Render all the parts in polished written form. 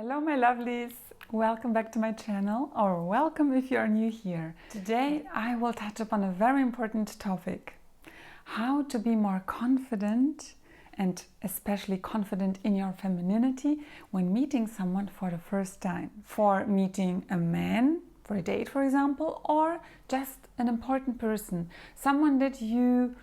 Hello my lovelies, welcome back to my channel, or welcome if you are new here. Today I will touch upon a very important topic: how to be more confident, and especially confident in your femininity when meeting someone for the first time. For meeting a man for a date, for example, or just an important person, someone that you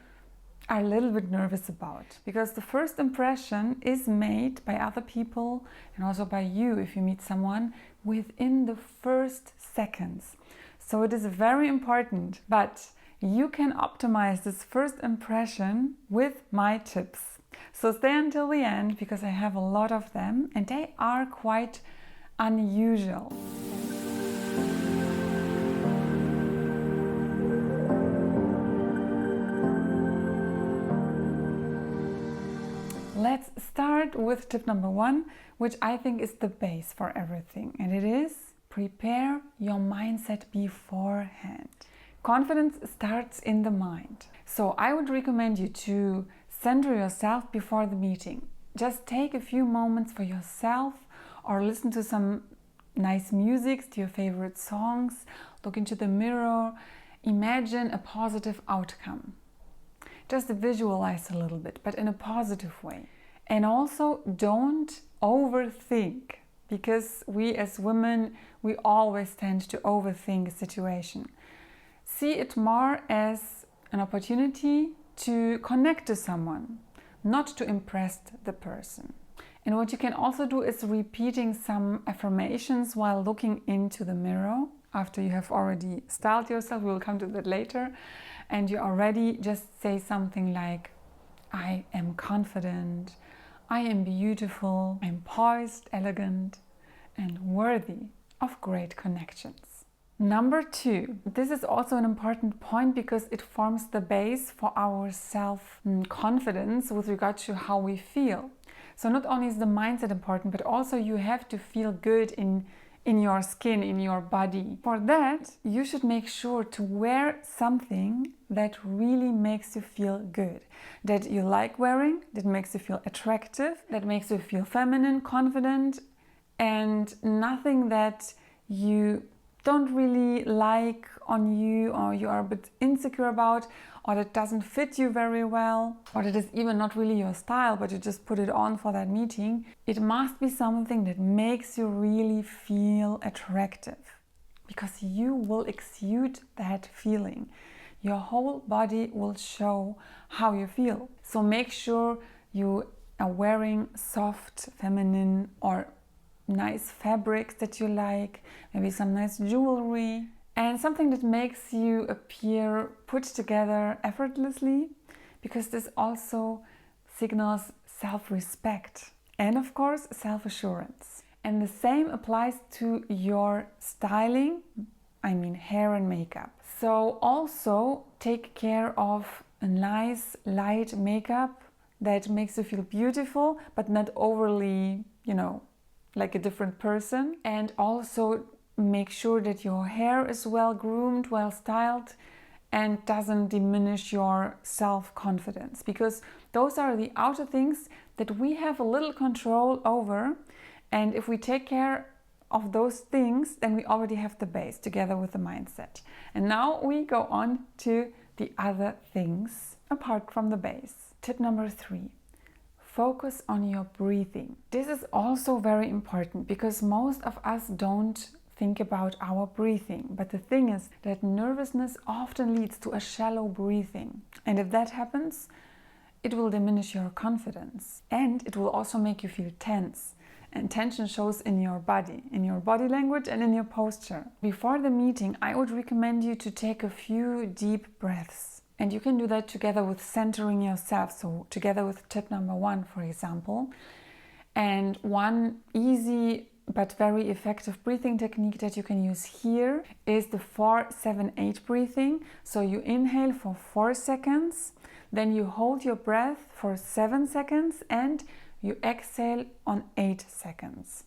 are a little bit nervous about, because the first impression is made by other people and also by you if you meet someone within the first seconds. So it is very important, but you can optimize this first impression with my tips. So stay until the end because I have a lot of them and they are quite unusual. Let's start with tip number 1, which I think is the base for everything, and it is: prepare your mindset beforehand. Confidence starts in the mind. So I would recommend you to center yourself before the meeting. Just take a few moments for yourself or listen to some nice music, to your favorite songs, look into the mirror, imagine a positive outcome. Just visualize a little bit, but in a positive way. And also don't overthink, because we as women, we always tend to overthink a situation. See it more as an opportunity to connect to someone, not to impress the person. And what you can also do is repeating some affirmations while looking into the mirror. After you have already styled yourself, we will come to that later, and you already just say something like, I am confident, I am beautiful, I'm poised, elegant, and worthy of great connections. Number 2, this is also an important point because it forms the base for our self-confidence with regard to how we feel. So not only is the mindset important, but also you have to feel good in your skin, in your body. For that, you should make sure to wear something that really makes you feel good, that you like wearing, that makes you feel attractive, that makes you feel feminine, confident, and nothing that you don't really like on you, or you are a bit insecure about, or that doesn't fit you very well, or that is even not really your style, but you just put it on for that meeting. It must be something that makes you really feel attractive, because you will exude that feeling. Your whole body will show how you feel. So make sure you are wearing soft, feminine, or nice fabrics that you like, maybe some nice jewelry, and something that makes you appear put together effortlessly, because this also signals self-respect and of course self-assurance. And the same applies to your styling, I mean hair and makeup. So also take care of a nice light makeup that makes you feel beautiful but not overly, like a different person. And also make sure that your hair is well groomed, well styled, and doesn't diminish your self-confidence, because those are the outer things that we have a little control over. And if we take care of those things, then we already have the base together with the mindset. And now we go on to the other things apart from the base. Tip number 3. Focus on your breathing. This is also very important because most of us don't think about our breathing. But the thing is that nervousness often leads to a shallow breathing. And if that happens, it will diminish your confidence. And it will also make you feel tense. And tension shows in your body language and in your posture. Before the meeting, I would recommend you to take a few deep breaths. And you can do that together with centering yourself. So together with tip number 1, for example. And one easy but very effective breathing technique that you can use here is the 4-7-8 breathing. So you inhale for 4 seconds, then you hold your breath for 7 seconds, and you exhale on 8 seconds.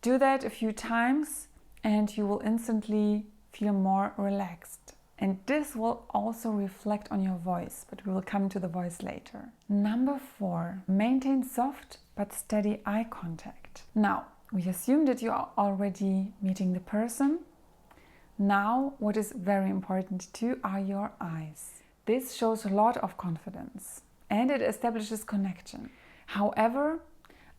Do that a few times and you will instantly feel more relaxed. And this will also reflect on your voice, but we will come to the voice later. Number 4, maintain soft but steady eye contact. Now, we assume that you are already meeting the person. Now, what is very important too are your eyes. This shows a lot of confidence and it establishes connection. However,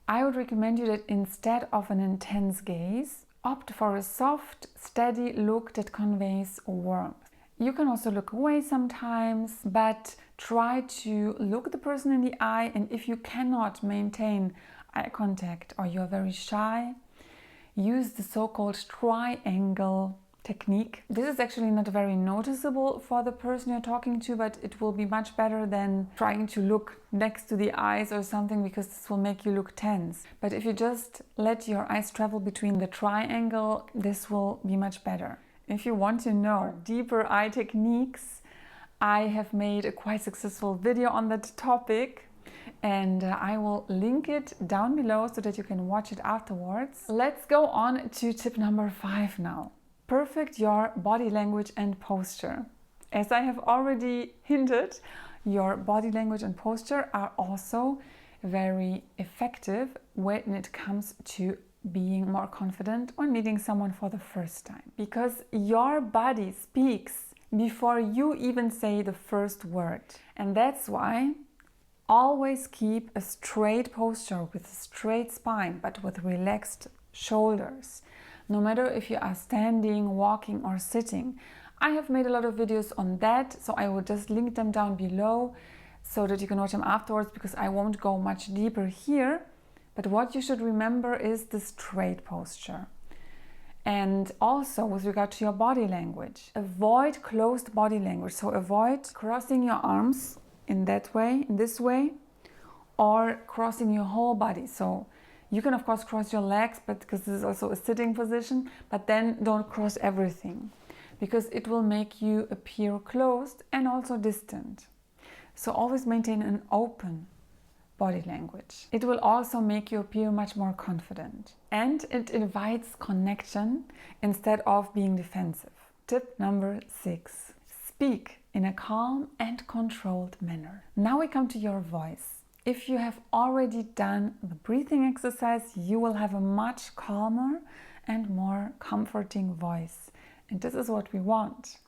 I would recommend you that instead of an intense gaze, opt for a soft, steady look that conveys warmth. You can also look away sometimes, but try to look the person in the eye, and if you cannot maintain eye contact or you're very shy, use the so-called triangle technique. This is actually not very noticeable for the person you're talking to, but it will be much better than trying to look next to the eyes or something, because this will make you look tense. But if you just let your eyes travel between the triangle, this will be much better. If you want to know deeper eye techniques, I have made a quite successful video on that topic, and I will link it down below so that you can watch it afterwards. Let's go on to tip number 5 now. Perfect your body language and posture. As I have already hinted, your body language and posture are also very effective when it comes to being more confident when meeting someone for the first time. Because your body speaks before you even say the first word. And that's why always keep a straight posture with a straight spine, but with relaxed shoulders. No matter if you are standing, walking or sitting. I have made a lot of videos on that, so I will just link them down below so that you can watch them afterwards, because I won't go much deeper here. But what you should remember is the straight posture. And also with regard to your body language, avoid closed body language. So avoid crossing your arms in that way, in this way, or crossing your whole body. So you can of course cross your legs, but because this is also a sitting position, but then don't cross everything, because it will make you appear closed and also distant. So always maintain an open body language. It will also make you appear much more confident, and it invites connection instead of being defensive. Tip number 6. Speak in a calm and controlled manner. Now we come to your voice. If you have already done the breathing exercise, you will have a much calmer and more comforting voice. And this is what we want.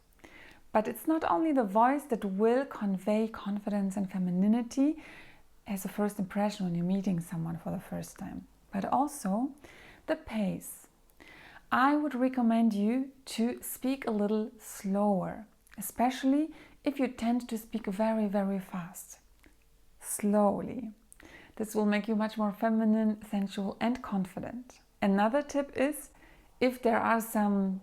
But it's not only the voice that will convey confidence and femininity as a first impression when you're meeting someone for the first time, but also the pace. I would recommend you to speak a little slower, especially if you tend to speak very, very fast. Slowly. This will make you much more feminine, sensual and confident. Another tip is, if there are some,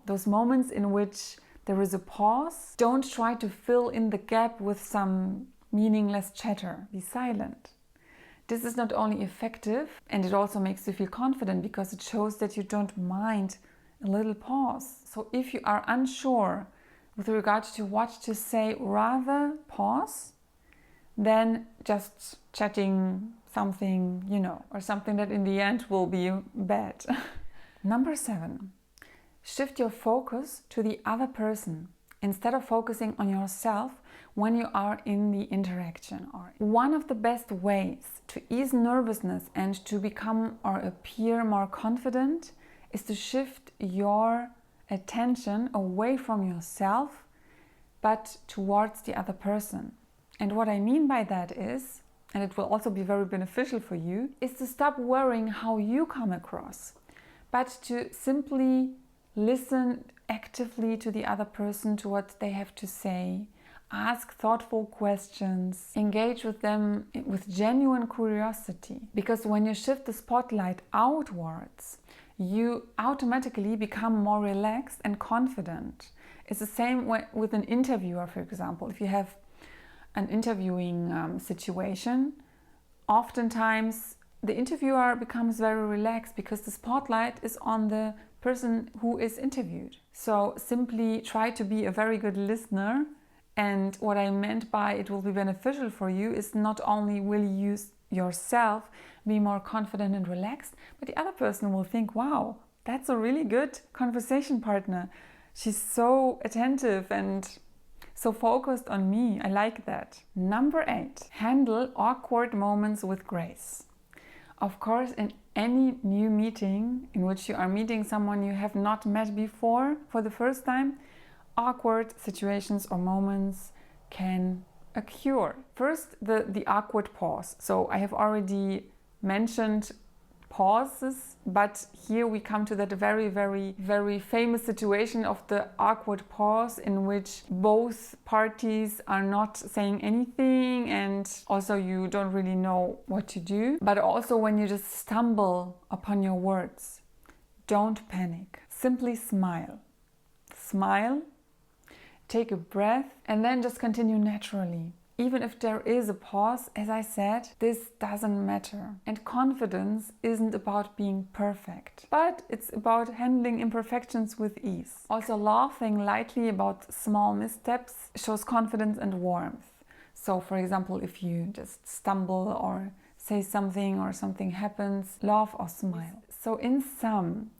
those moments in which there is a pause, don't try to fill in the gap with some meaningless chatter. Be silent. This is not only effective, and it also makes you feel confident, because it shows that you don't mind a little pause. So if you are unsure with regard to what to say, rather pause than just chatting something, or something that in the end will be bad. Number 7. Shift your focus to the other person instead of focusing on yourself when you are in the interaction. Or one of the best ways to ease nervousness and to become or appear more confident is to shift your attention away from yourself, but towards the other person. And what I mean by that is, and it will also be very beneficial for you, is to stop worrying how you come across, but to simply listen actively to the other person, to what they have to say, ask thoughtful questions, engage with them with genuine curiosity. Because when you shift the spotlight outwards, you automatically become more relaxed and confident. It's the same with an interviewer, for example. If you have an interviewing situation, oftentimes the interviewer becomes very relaxed because the spotlight is on the person who is interviewed. So simply try to be a very good listener. And what I meant by it will be beneficial for you is not only will you yourself be more confident and relaxed, but the other person will think, wow, that's a really good conversation partner. She's so attentive and so focused on me. I like that. Number 8, handle awkward moments with grace. Of course, in any new meeting in which you are meeting someone you have not met before for the first time, awkward situations or moments can occur. First, the awkward pause. So I have already mentioned pauses, but here we come to that very, very, very famous situation of the awkward pause in which both parties are not saying anything and also you don't really know what to do. But also when you just stumble upon your words, don't panic. Simply smile. Smile, take a breath, and then just continue naturally. Even if there is a pause, as I said, this doesn't matter. And confidence isn't about being perfect, but it's about handling imperfections with ease. Also, laughing lightly about small missteps shows confidence and warmth. So, for example, if you just stumble or say something or something happens, laugh or smile. So, in sum,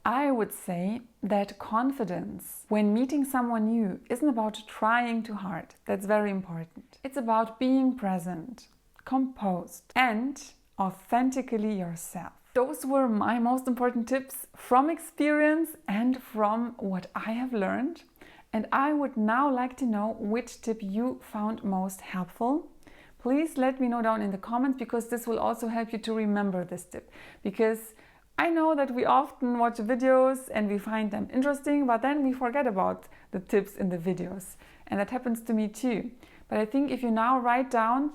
I would say that confidence when meeting someone new isn't about trying too hard. That's very important. It's about being present, composed, and authentically yourself. Those were my most important tips from experience and from what I have learned. And I would now like to know which tip you found most helpful. Please let me know down in the comments, because this will also help you to remember this tip. Because I know that we often watch videos and we find them interesting, but then we forget about the tips in the videos. And that happens to me too. But I think if you now write down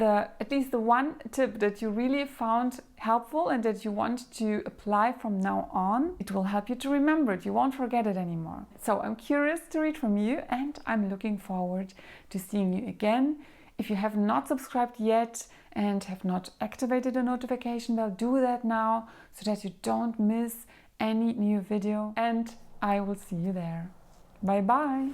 at least the one tip that you really found helpful and that you want to apply from now on, it will help you to remember it. You won't forget it anymore. So I'm curious to read from you, and I'm looking forward to seeing you again. If you have not subscribed yet and have not activated the notification bell, do that now so that you don't miss any new video, and I will see you there. Bye bye!